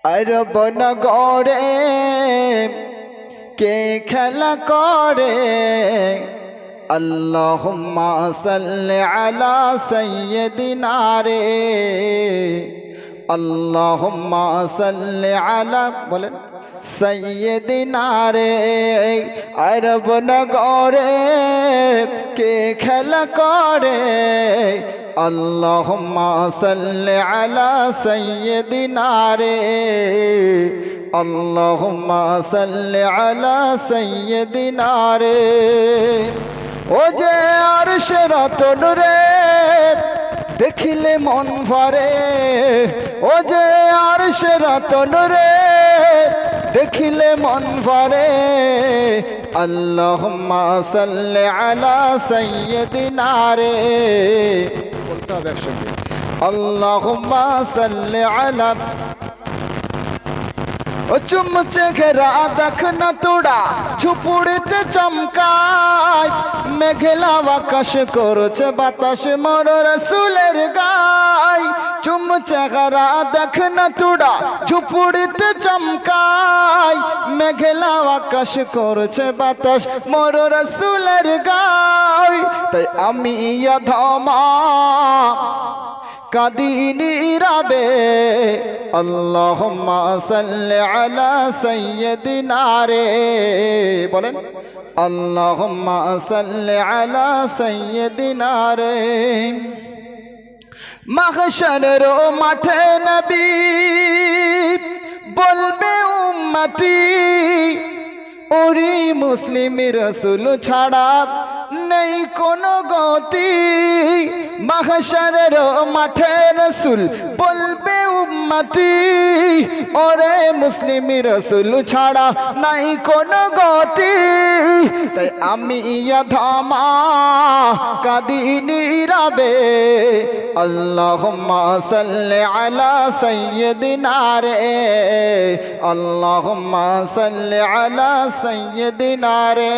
আরব নগরে কে খেলা করে আল্লাহুম্মা সাল্লি আলা সাইয়্যিদিনা রে আল্লাহুম্মা সাল্লি আলা বলেন সাইয়্যিদিনা রে আরব নগরে কে খেলা করে আল্লাহুম্মা সাল্লি আলা সাইয়্যিদিনা রে আল্লাহুম্মা সাল্লি আলা সাইয়্যিদিনা রে ও যে আরশের তনুরে দেখিলে মন ভরে ও যে আরশের তনুরে দেখিলে মন ভরে আল্লাহুম্মা সাল্লি আলা সাইয়্যিদিনা রে বলতে হবে একসঙ্গে আল্লাহুম্মা সাল্লি আলা ও চুমচে ঘেরা দেখ না তোড়া ঝুপুড়িতে চমকায় মেঘলা আকাশ করছে বাতাস মোর রাসূলের গায় চুমচে ঘেরা দেখ না তোড়া ঝুপুড়িতে চমকায় মেঘলা আকাশ করছে বাতাস মোর রাসূলের গায় তাই আমি অধমা কাদিনী রাবে আল্লাহুম্মা সাল্লি আলা সাইয়্যিদিনা রে বলেন আল্লাহুম্মা সাল্লি আলা সাইয়্যিদিনা রে মাহশরের মাঠে নবী বলবে উম্মতি ওরে মুসলিম রাসূল ছাড়া নেই কোনো গতি মাহশরের মাঠে রাসূল বলবে উম্মতি ওরে মুসলিম রাসূল ছাড়া নাই কোনো গতি তাই আমি অধমা কাদিনী রাবে আল্লাহুম্মা সাল্লি আলা সাইয়্যিদিনা রে আল্লাহুম্মা সাল্লি আলা সাইয়্যিদিনা রে।